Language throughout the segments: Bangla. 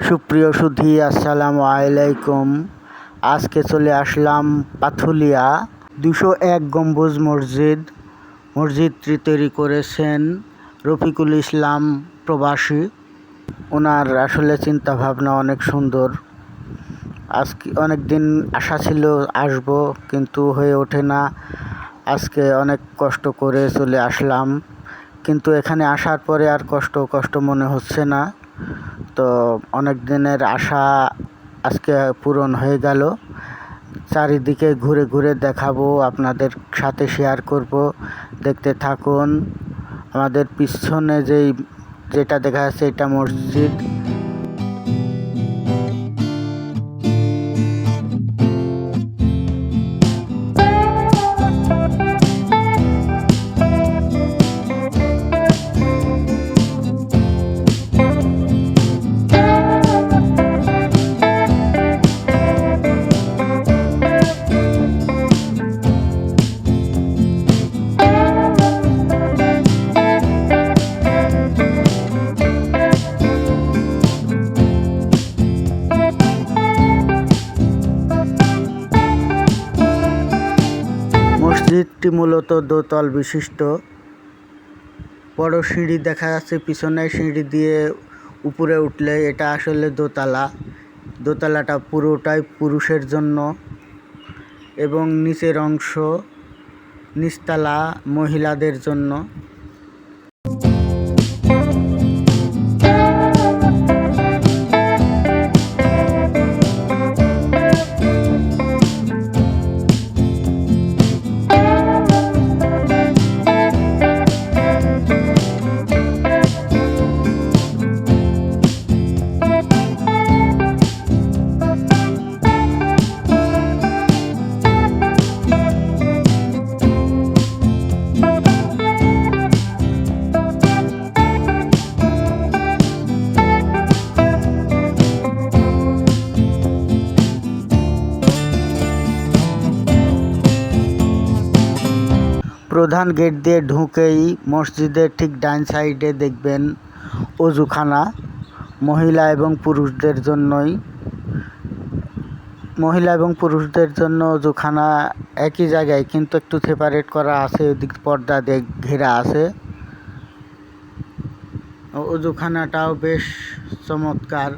সুপ্রিয় সুধী, আসসালামু আলাইকুম। আজকে চলে আসলাম পাথুলিয়া 201 গম্বুজ মসজিদটি তৈরি করেছেন রফিকুল ইসলাম প্রবাসী। ওনার আসলে চিন্তা ভাবনা অনেক সুন্দর। আজকে অনেক দিন আশা ছিল আসব, কিন্তু হয়ে ওঠে না। আজকে অনেক কষ্ট করে চলে আসলাম, কিন্তু এখানে আসার পরে আর কষ্ট মনে হচ্ছে না। তো অনেক দিনের আশা আজকে পূরণ হয়ে গেল। চারিদিকে ঘুরে ঘুরে দেখাবো, আপনাদের সাথে শেয়ার করব, দেখতে থাকুন। আমাদের পিছনে যেটা দেখা যাচ্ছে এটা মসজিদ। মসজিদটি মূলত দোতল বিশিষ্ট। বড় সিঁড়ি দেখা যাচ্ছে পিছনে, সিঁড়ি দিয়ে উপরে উঠলে এটা আসলে দোতলা। দোতলাটা পুরোটাই পুরুষের জন্য এবং নিচের অংশ নিচতলা মহিলাদের জন্য। প্রধান গেট দিয়ে ঢুকেই মসজিদের ঠিক ডান সাইডে দেখবেন অজুখানা। মহিলা এবং পুরুষদের জন্য অজুখানা একই জায়গায়, কিন্তু একটু সেপারেট করা আছে, ওদিক পর্দা দিয়ে ঘেরা আছে। অজুখানাটাও বেশ চমৎকার,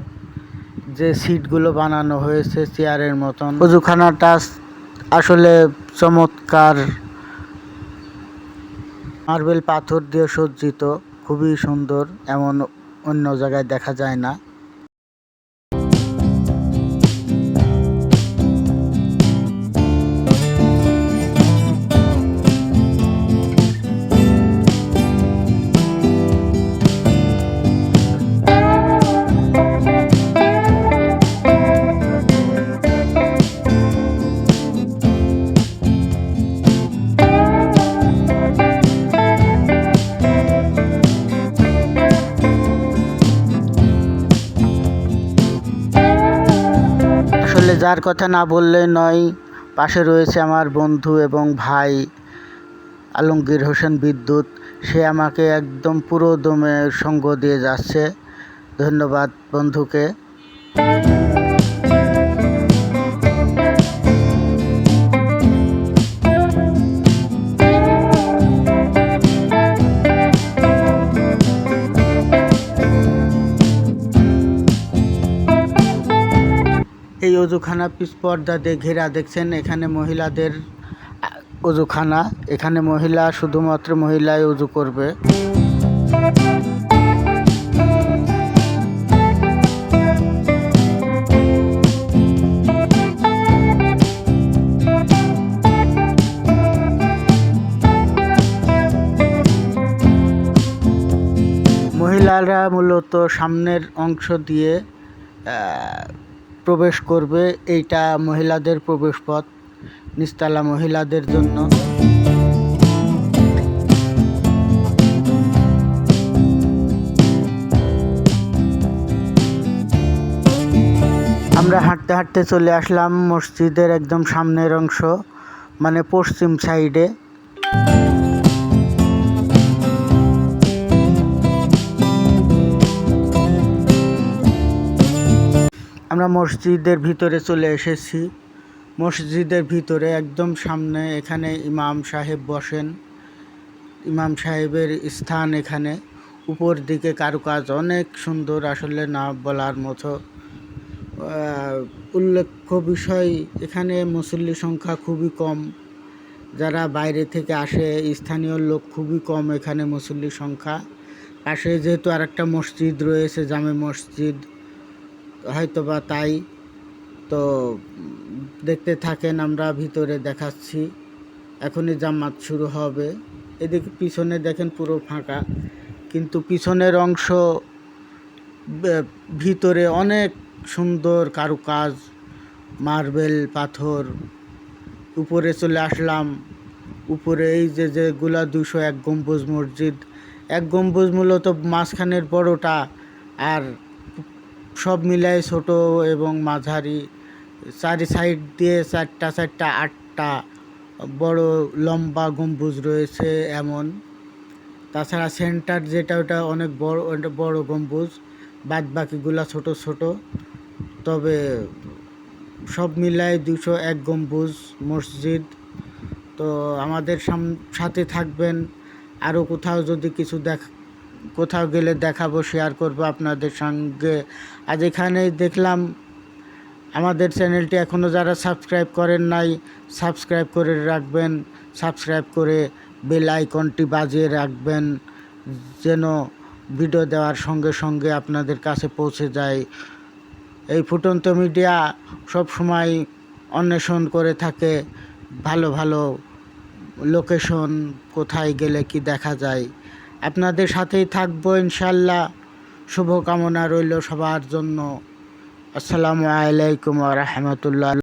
যে সিটগুলো বানানো হয়েছে চেয়ারের মতন। অজুখানাটা আসলে চমৎকার, মার্বেল পাথর দিয়ে সজ্জিত, খুবই সুন্দর, এমন অন্য জায়গায় দেখা যায় না। আসলে যার কথা না বললে নয়, পাশে রয়েছে আমার বন্ধু এবং ভাই আলমগীর হোসেন বিদ্যুৎ। সে আমাকে একদম পুরো দমে সঙ্গ দিয়ে যাচ্ছে। ধন্যবাদ বন্ধুকে। এই অজুখানা পিছ পর্দা দিয়ে ঘেরা, দেখছেন এখানে মহিলাদের অজুখানা। এখানে শুধুমাত্র মহিলাই অজু করবে। মহিলারা মূলত সামনের অংশ দিয়ে প্রবেশ করবে। এইটা মহিলাদের প্রবেশ পথ, নিচতলা মহিলাদের জন্য। আমরা হাঁটতে হাঁটতে চলে আসলাম মসজিদের একদম সামনের অংশ, মানে পশ্চিম সাইডে। আমরা মসজিদের ভিতরে চলে এসেছি। মসজিদের ভিতরে একদম সামনে এখানে ইমাম সাহেব বসেন। ইমাম সাহেবের স্থান এখানে। উপর দিকে কারুকাজ অনেক সুন্দর, আসলে না বলার মতো। উল্লেখ্য বিষয়, এখানে মুসল্লি সংখ্যা খুবই কম। যারা বাইরে থেকে আসে, স্থানীয় লোক খুবই কম এখানে মুসল্লি সংখ্যা। পাশে যেহেতু আরেকটা মসজিদ রয়েছে, জামে মসজিদ, হয়তোবা তাই। তো দেখতে থাকেন, আমরা ভিতরে দেখাচ্ছি। এখনই জামাত শুরু হবে। এদিকে পিছনে দেখেন পুরো ফাঁকা, কিন্তু পিছনের অংশ ভিতরে অনেক সুন্দর কারুকাজ, মার্বেল পাথর। উপরে চলে আসলাম। উপরে এই যেগুলা 201 গম্বুজ মসজিদ। এক গম্বুজ মূলত মাঝখানের বড়টা, আর সব মিলায় ছোট এবং মাঝারি। চারি সাইড দিয়ে চারটা 8টা বড় লম্বা গম্বুজ রয়েছে এমন। তাছাড়া সেন্টার যেটা, ওটা অনেক বড়, ওটা বড় গম্বুজ। বাদ বাকিগুলা ছোট ছোট। তবে সব মিলায় 201 গম্বুজ মসজিদ। তো আমাদের সাথে থাকবেন। আরও কোথাও যদি কিছু কোথাও গেলে দেখাবো, শেয়ার করব আপনাদের সঙ্গে। আজ এখানেই দেখলাম। আমাদের চ্যানেলটি এখনও যারা সাবস্ক্রাইব করেন নাই, সাবস্ক্রাইব করে রাখবেন। সাবস্ক্রাইব করে বেল আইকনটি বাজিয়ে রাখবেন, যেন ভিডিও দেওয়ার সঙ্গে সঙ্গে আপনাদের কাছে পৌঁছে যায়। এই ফুটন্ত মিডিয়া সব সময় অন্বেষণ করে থাকে ভালো ভালো লোকেশন, কোথায় গেলে কি দেখা যায়। আপনাদের সাথেই থাকবো ইনশাল্লাহ। শুভকামনা রইল সবার জন্য। আসসালামু আলাইকুম ওয়া রাহমাতুল্লাহ।